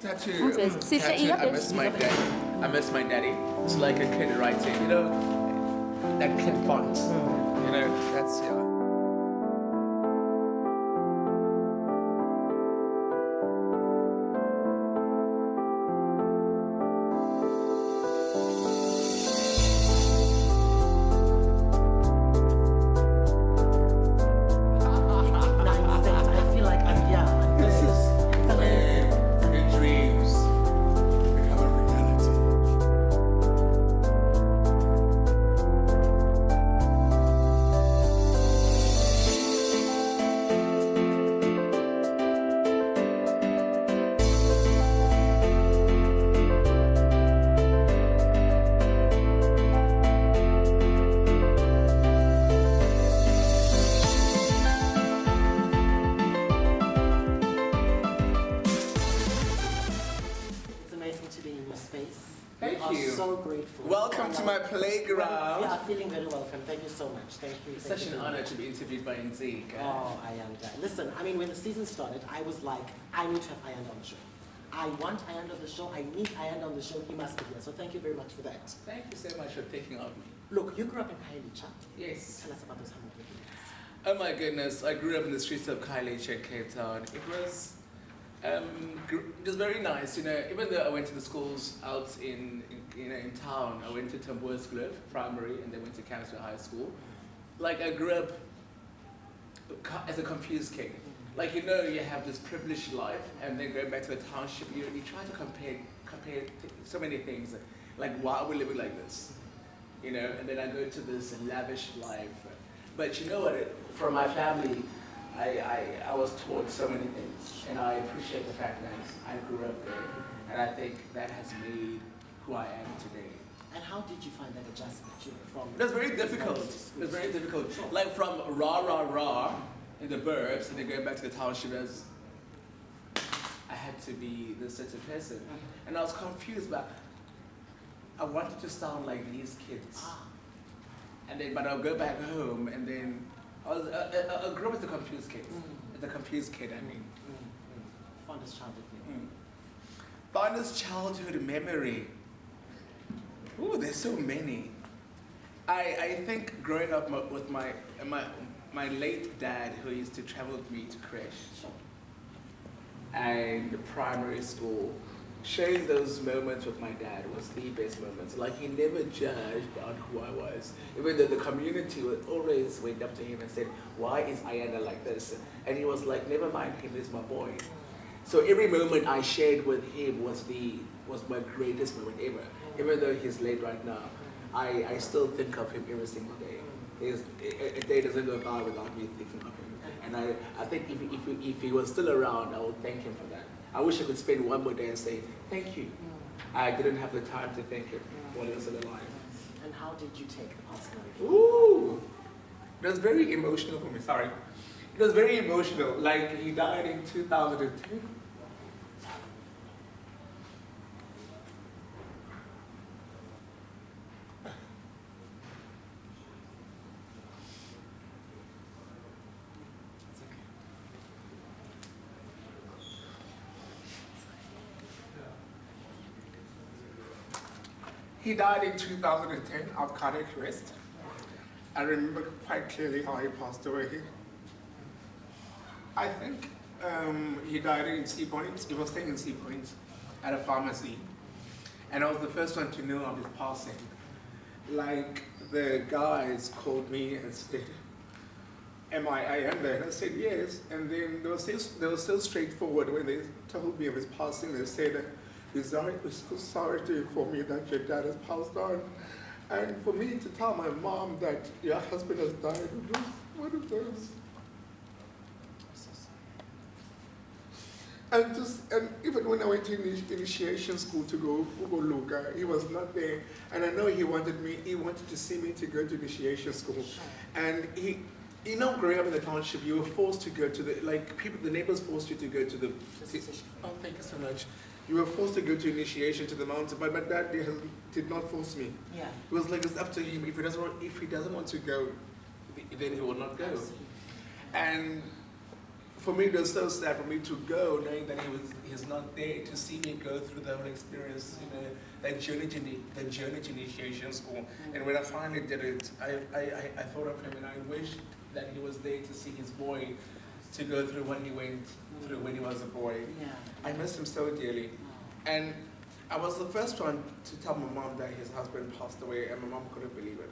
tattoo. I miss my dad. I miss my daddy. It's like a kid writing, you know, that kid font. You know, that's yeah. Welcome to my playground. Yeah, feeling very welcome. Thank you so much. Thank you. It's such an honor to be interviewed by Ntsika. Oh, Ayanda. Listen, I mean, when the season started, I was like, I need to have Ayanda on the show. I want Ayanda on the show. I need Ayanda on the show. He must be here. So thank you very much for that. Thank you so much for thinking of me. Look, you grew up in Khayelitsha. Yes. Tell us about those 100 years. Oh my goodness, I grew up in the streets of Khayelitsha, Cape Town. It was very nice, you know. Even though I went to the schools out in town, I went to Tambour's Grove Primary and then went to Cancer High School. Like I grew up as a confused kid. Like you know, you have this privileged life, and then going back to the township, you try to compare so many things. Like why are we living like this, you know? And then I go to this lavish life. But you know what? From my family, I was taught so many things, and I appreciate the fact that I grew up there, and I think that has made who I am today. And how did you find that adjustment? From it was very difficult. It was very difficult. Sure. Like from rah in the burbs, and then going back to the township as I had to be this certain person, and I was confused, but I wanted to sound like these kids. And then, but I'll go back home, and then I grew up as a confused kid. As a confused kid, I mean. Fondest childhood memory. Fondest childhood memory. Ooh, there's so many. I think growing up with my late dad, who used to travel with me to creche and primary school, sharing those moments with my dad was the best moments. Like he never judged on who I was, even though the community would always went up to him and said, "Why is Ayanda like this?" And he was like, "Never mind, him is my boy." So every moment I shared with him was my greatest moment ever. Even though he's late right now, I still think of him every single day. A day doesn't go by without me thinking of him. And I think if he was still around, I would thank him for that. I wish I could spend one more day and say, thank you. I didn't have the time to thank him while he was still alive. And how did you take the passing away? Ooh! It was very emotional for me, sorry. It was very emotional. Like, he died in 2002. He died in 2010 of cardiac arrest. I remember quite clearly how he passed away. I think he died in Sea Point. He was staying in Sea Point at a pharmacy. And I was the first one to know of his passing. Like, the guys called me and said, "Am I Ayanda?" And I said, "Yes." And then they were so straightforward when they told me of his passing. They said, "We're so sorry to inform you that your dad has passed on." And for me to tell my mom that your husband has died, it was one of those. And even when I went to initiation school to go Luka, he was not there. And I know he wanted to see me to go to initiation school. And you know, growing up in the township, you were forced to go to the neighbors forced you to go to the, oh, thank you so much. You were forced to go to initiation to the mountain, but my dad did not force me. Yeah. It was like, it's up to him. If he doesn't want to go, then he will not go. Absolutely. And for me, it was so sad for me to go, knowing that he's not there to see me go through the whole experience, that journey to initiation school. And when I finally did it, I thought of him, and I wished that he was there to see his boy, to go through what he went through when he was a boy. Yeah. I miss him so dearly. And I was the first one to tell my mom that his husband passed away, and my mom couldn't believe it.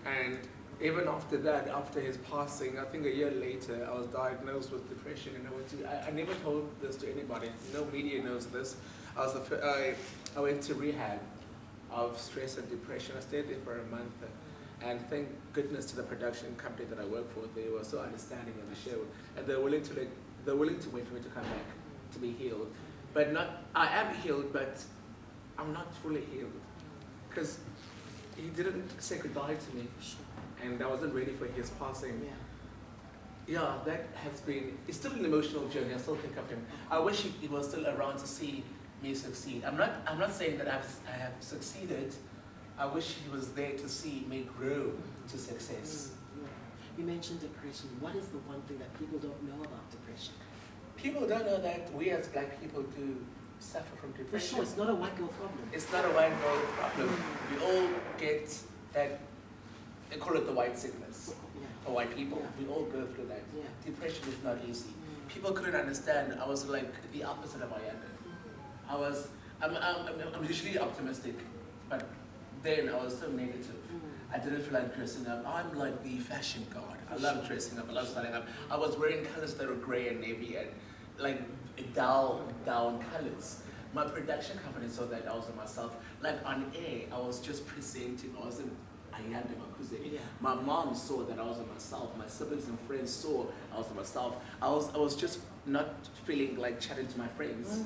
And even after that, after his passing, I think a year later, I was diagnosed with depression, and I never told this to anybody. No media knows this. I went to rehab of stress and depression. I stayed there for a month, and thank goodness to the production company that I work for. They were so understanding in the show, and they're willing to wait for me to come back to be healed. But I am healed, but I'm not fully healed, because he didn't say goodbye to me. And I wasn't ready for his passing. Yeah, that has been, it's still an emotional journey. I still think of him. I wish he was still around to see me succeed. I'm not saying that I have succeeded. I wish he was there to see me grow to success. You mentioned depression. What is the one thing that people don't know about depression? People don't know that we as black people do suffer from depression. For sure, it's not a white girl problem. It's not a white girl problem. We all get that. They call it the white sickness for white people. We all go through that. Depression is not easy. People couldn't understand. I was like the opposite of Ayanda. I'm usually optimistic, but then I was so negative. I didn't feel like dressing up. I'm like the fashion god. I love dressing up. I love styling up. I was wearing colors that were gray and navy and like down colors. My production company saw that I was myself. Like on air, I was just presenting. I wasn't Ayanda Makuzeni. My mom saw that I was myself. My siblings and friends saw I was myself. I was just not feeling like chatting to my friends.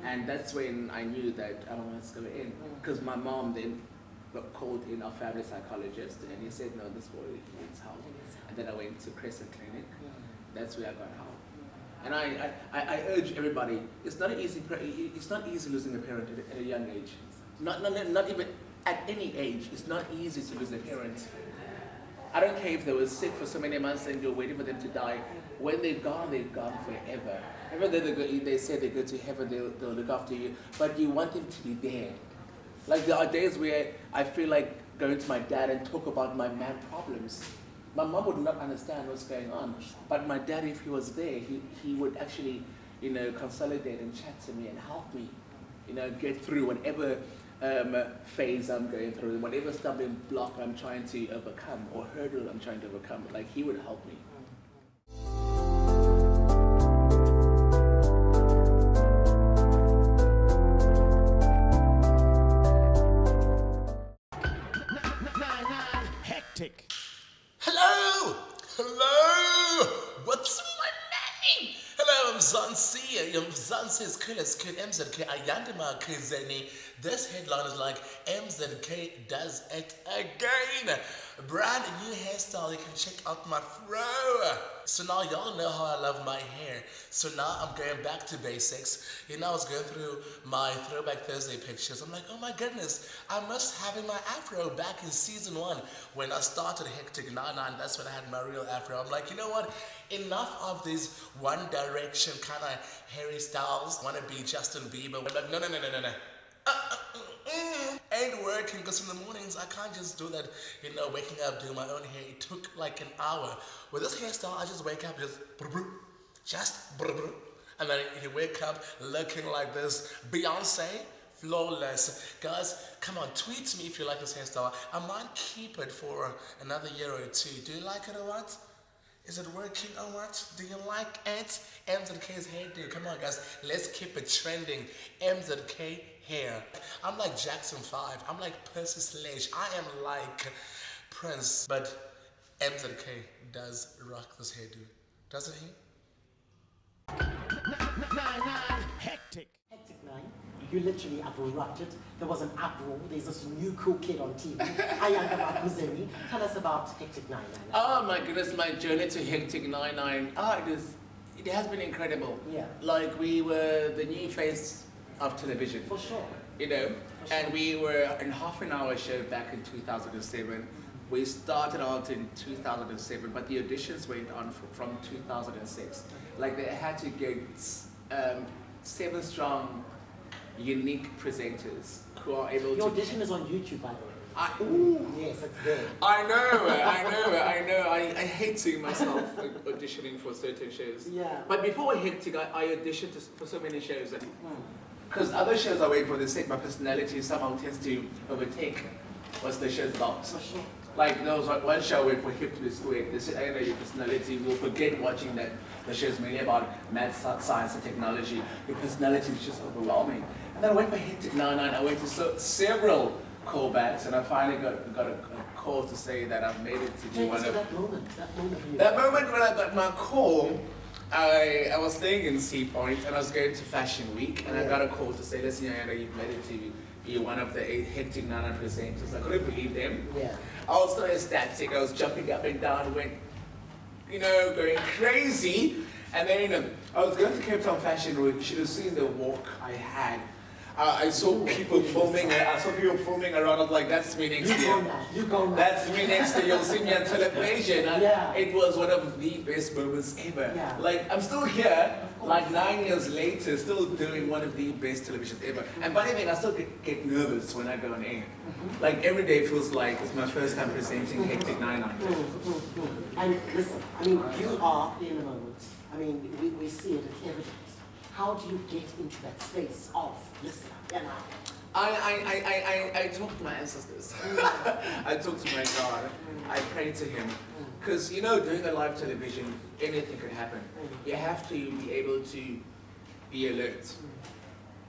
And that's when I knew that I must go in. Because my mom then called in our family psychologist, and he said, no, this boy needs help. And then I went to Crescent Clinic. That's where I got help. And I urge everybody, it's not easy losing a parent at a young age. Not even at any age. It's not easy to lose a parent. I don't care if they were sick for so many months and you're waiting for them to die. When they're gone forever. Even though they say they go to heaven, they'll look after you, but you want them to be there. Like there are days where I feel like going to my dad and talk about my mad problems. My mom would not understand what's going on, but my dad, if he was there, he would actually, consolidate and chat to me and help me, get through whatever phase I'm going through, whatever stumbling block I'm trying to overcome or hurdle I'm trying to overcome. Like he would help me. Hectic. Hello! What's my name? Hello, I'm Zansi. Zansi's Okuhle MZK Ayanda Makuzeni. This headline is like MZK does it again. Brand new hairstyle. You can check out my fro. So now y'all know how I love my hair. So now I'm going back to basics. I was going through my Throwback Thursday pictures. I'm like, oh my goodness, I must have my afro back in season 1 when I started Hectic 99. That's when I had my real afro. I'm like, you know what? Enough of these One Direction kind of hairy styles. Want to be Justin Bieber? I'm like, no. Ain't working, because in the mornings I can't just do that, waking up, doing my own hair. It took like an hour. With this hairstyle, I just wake up, and then you wake up looking like this. Beyonce, flawless. Guys, come on, tweet me if you like this hairstyle. I might keep it for another year or two. Do you like it or what? Is it working or what? Do you like it? MZK's hairdo. Come on, guys. Let's keep it trending. MZK hair. I'm like Jackson 5. I'm like Percy Sledge. I am like Prince. But MZK does rock this hairdo. Doesn't he? Hectic. Hectic 9. You literally erupted. There was an uproar. There's this new cool kid on TV, Ayanda Makuzeni. Tell us about Hectic 9. Oh my goodness, my journey to Hectic 99. It has been incredible. Yeah. Like we were the new face of television. For sure. And we were in half an hour show back in 2007. We started out in 2007, but the auditions went on from 2006. Like they had to get 7 strong, unique presenters who are able to... Your audition is on YouTube, by the way. Yes, it's there. I know. I hate seeing myself auditioning for certain shows. Yeah. But before Hectic, I auditioned for so many shows. Because other shows I wait for, they say my personality somehow tends to overtake what's the show's about. For sure. Like there was one show I went for Hip to the Square. They said, I know your personality, we'll forget watching that. The show's mainly about math, science, and technology. Your personality is just overwhelming. And then I went for Hectic 99. I went to several callbacks, and I finally got a call to say that I've made it to be one of... That moment. That moment when I got my call, I was staying in Sea Point, and I was going to Fashion Week, and I got a call to say, listen, Ayanda, you've made it to be one of the 8 Hectic 99 presenters. I couldn't believe them. Yeah. I was so ecstatic. I was jumping up and down, went, going crazy. And then, I was going to Cape Town Fashion Week. You should have seen the walk I had. I saw people filming. I saw people filming around. I was like, "That's me next year. You go now. That's me next year. You'll see me on television." Yeah. It was one of the best moments ever. Yeah. Like I'm still here, like 9 years later, still doing one of the best televisions ever. And funny thing, I still get nervous when I go on air. Like every day feels like it's my first time presenting Hectic 99. And listen, I mean, you are in the moment. I mean, we see it. It's evident. How do you get into that space of, listen, I talk to my ancestors. I talk to my God. I pray to Him. Because, doing a live television, anything could happen. You have to be able to be alert.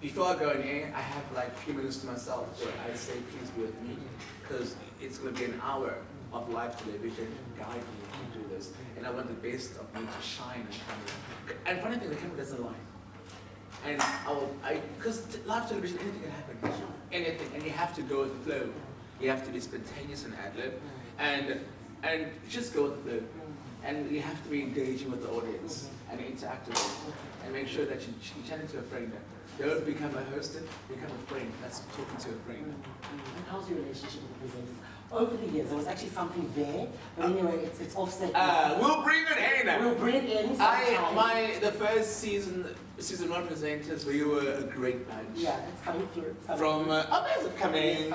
Before I go on air, I have like a few minutes to myself where I say, please be with me. Because it's going to be an hour of live television. Guide me to do this. And I want the best of me to shine and come. And funny thing, the camera doesn't lie. And because live television, anything can happen. Anything. And you have to go with the flow. You have to be spontaneous and ad-lib. And just go with the flow. And you have to be engaging with the audience and interact with them. And make sure that you turn into a friend. Don't become a host, become a friend. That's talking to a friend. And how's your relationship with the presenters? Over the years, there was actually something there, but anyway, it's offset. We'll bring it in. We'll bring it in. The first season 1 presenters, we were a great bunch. Yeah, it's coming through. Where's it coming?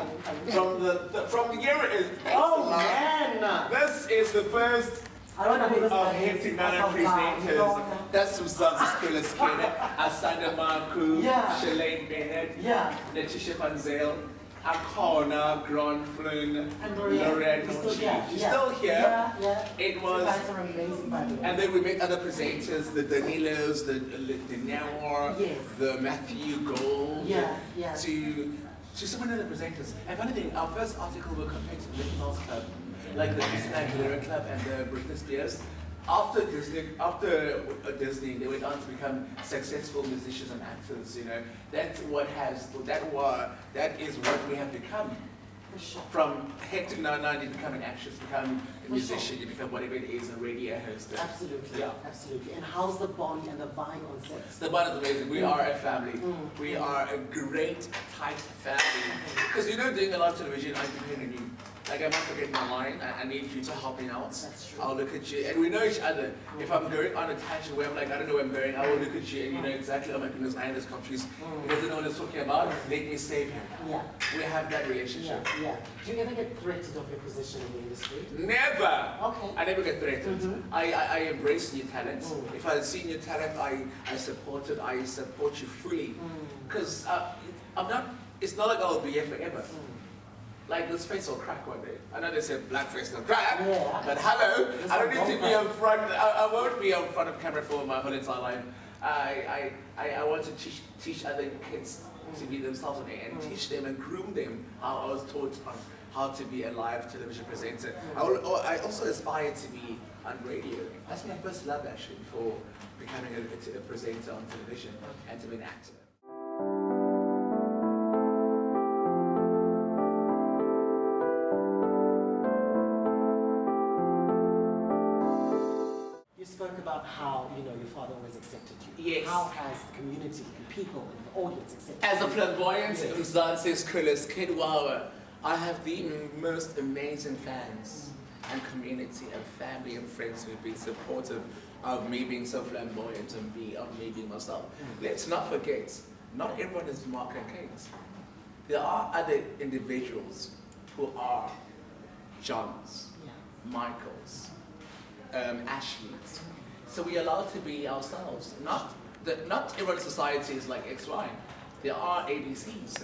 From the year it is. Oh man! This is the first. I don't know who this of guy is. Hectic 99 presenters. That's from Zanzi's coolest kid. Ayanda Makuzeni, Yeah. Shalane Bennett, Yeah. Letitia Van Zyl, Akona, Grand Flynn, And Lorette. She's still here. She's still here. Yeah. It was. You guys are amazing, by the way. And then we met other presenters, the Danilos, the Nawar, Yes. the Matthew Gold, Yeah. to so many other presenters. And funny thing, our first article were compared to the Mickey Mouse Club, like the Nitsika Chats Club and the Britney Spears. After Disney, they went on to become successful musicians and actors. That is what we have become. For sure. From Hectic 99, you become an actress, become a musician, you become whatever it is, a radio host. Absolutely. Yeah. Absolutely. And how's the bond and the vibe on set? The bond is amazing. We are a family. We are a great, tight family. Because doing a lot of television, I depend on you. Like I might forget my line, I need you to help me out. That's true. I'll look at you, and we know each other. If I'm going on a tangent where I'm like, I don't know where I'm going, I will look at you and you know exactly, oh my goodness, I am this country's. He doesn't know what he's talking about, let me save him. Yeah. We have that relationship. Yeah. Do you ever get threatened of your position in the industry? Never! Okay. I never get threatened. I embrace new talent. If I see new talent, I support it. I support you fully. Because it's not like I'll be here forever. Like this face will crack one day. I know they said black face will crack, but hello, I don't need to be on front. I won't be on front of camera for my whole entire life. I want to teach other kids to be themselves on air and teach them and groom them how I was taught on how to be a live television presenter. I also aspire to be on radio. That's my first love actually for becoming a presenter on television and to be an actor. Spoke about how your father always accepted you. Yes. How has the community and people and the audience accepted you? As a flamboyant Zanzi's coolest kid, wow, I have the most amazing fans and community and family and friends who've been supportive of me being so flamboyant and of me being myself. Let's not forget, not everyone is Mark and Kate. There are other individuals who are Johns, Michaels, Ashleys. So we are allowed to be ourselves. Not everyone's society is like XY. There are ABCs.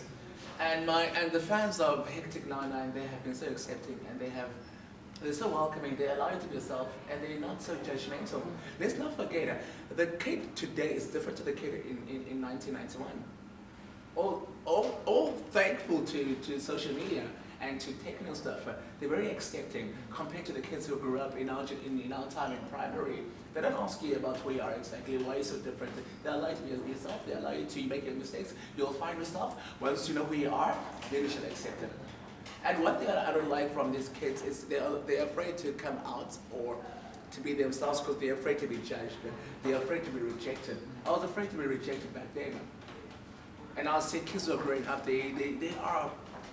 And the fans of Hectic 99, they have been so accepting and they're so welcoming, they allow you to be yourself and they're not so judgmental. Let's not forget, the kid today is different to the kid in 1991. All thankful to social media and to technical stuff. They're very accepting compared to the kids who grew up in our time in primary. They don't ask you about who you are exactly, why you're so different. They allow you to be yourself, they allow you to make your mistakes. You'll find yourself. Once you know who you are, then you should accept it. And one thing I don't like from these kids is they're afraid to come out or to be themselves because they're afraid to be judged. They're afraid to be rejected. I was afraid to be rejected back then. And I see kids who are growing up, they are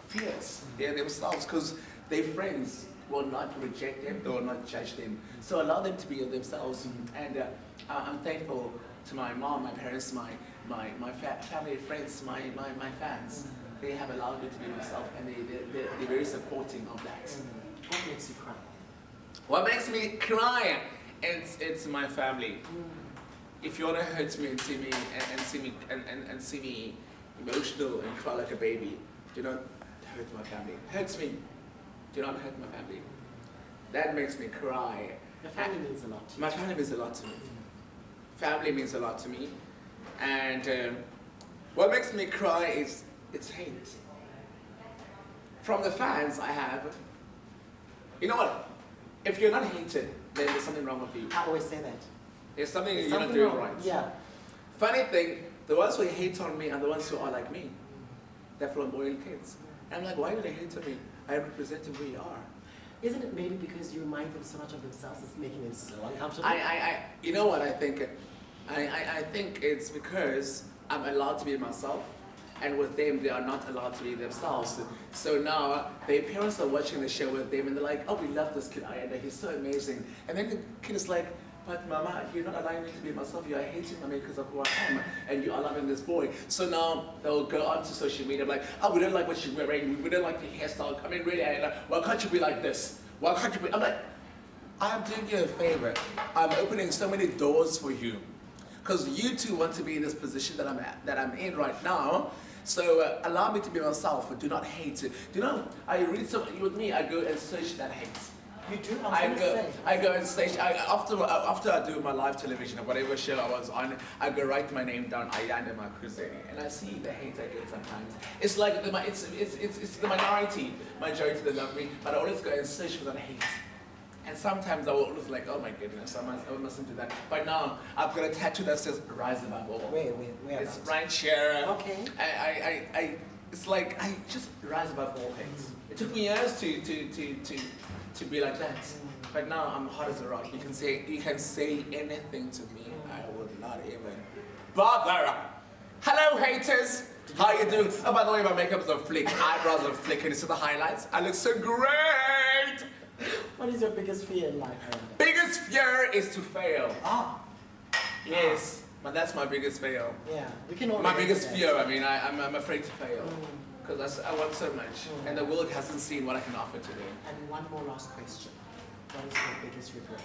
fierce. They're themselves because their friends will not reject them, they will not judge them. So allow them to be themselves. And I'm thankful to my mom, my parents, my family, friends, my fans. They have allowed me to be myself and they're very supporting of that. What makes you cry? What makes me cry? It's my family. If you want to hurt me and see me and see me emotional and cry like a baby, do not hurt my family. Hurts me. Do not hurt my family. That makes me cry. Your family means a lot to you. My family means a lot to me. Family means a lot to me. And what makes me cry is it's hate. From the fans I have, you know what? If you're not hated, then there's something wrong with you. I always say that. There's something you're not doing right. Yeah. Funny thing, the ones who hate on me are the ones who are like me. They're flamboyant kids. And I'm like, why do they hate on me? I represent who we are. Isn't it maybe because you remind them so much of themselves, it's making them so uncomfortable? You know what I think? I think it's because I'm allowed to be myself, and with them, they are not allowed to be themselves. So now, their parents are watching the show with them, and they're like, oh, we love this kid, Ayanda, he's so amazing. And then the kid is like, but Mama, you're not allowing me to be myself, you're hating me because of who I am, and you are loving this boy. So now, they'll go onto social media, like, oh, we don't like what you're wearing, we don't like the hairstyle, I mean, really, Ayanda, why can't you be like this? Why can't you be, I'm like, I'm doing you a favor. I'm opening so many doors for you. Because you two want to be in this position that I'm in right now. So allow me to be myself, do not hate. Do you know, I read something with me, I go and search that hate. You do? I go and search, after I do my live television or whatever show I was on, I go write my name down, Ayanda Makuzeni, and I see the hate I get sometimes. It's like, it's the minority, majority that love me, but I always go and search for that hate. And sometimes I will always like, oh my goodness, I mustn't do that. But now, I've got a tattoo that says, rise above all. Where? It's right here. Okay. It's like, I just rise above all hates. It took me years to be like that. But now, I'm hot as a rock. You can say anything to me. I would not even bother. Hello, haters. How you doing? Oh, by the way, my makeup's a flick. Eyebrows are flicking. It's the highlights. I look so great. What is your biggest fear in life, Ayanda? Biggest fear is to fail. Ah. Yes, but that's my biggest fail. Yeah, we can all My relate biggest to that. fear, I mean, I'm afraid to fail. Because I want so much, and the world hasn't seen what I can offer today. And one more last question. What is your biggest regret?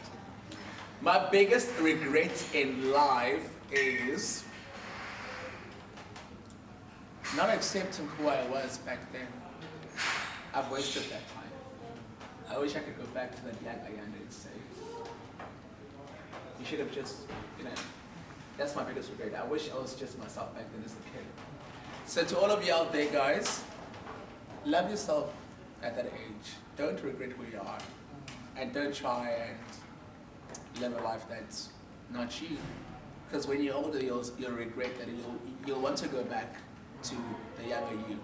My biggest regret in life is not accepting who I was back then. I've wasted that time. I wish I could go back to that young Ayanda and say, you should have just, that's my biggest regret. I wish I was just myself back then as a kid. So to all of you out there, guys, love yourself at that age. Don't regret who you are. And don't try and live a life that's not you. Because when you're older, you'll regret that. You'll want to go back to the younger you.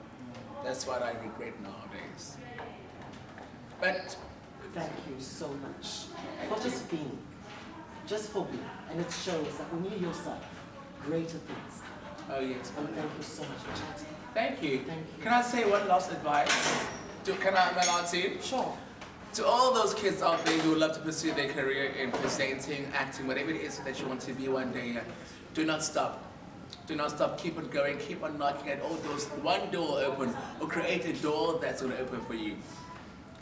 That's what I regret nowadays. But thank you so much for just being, just for being. And it shows that when you yourself, greater things. oh yes. And thank you so much for chatting. Thank you. Thank you. Can I say one last advice? Can I, am I allowed to? Sure. To all those kids out there who love to pursue their career in presenting, acting, whatever it is that you want to be one day, do not stop. Do not stop. Keep on going. Keep on knocking at all doors. One door open, or create a door that's going to open for you.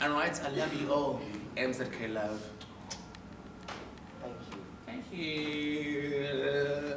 All right? I love you all. MZK love. Thank you. Thank you.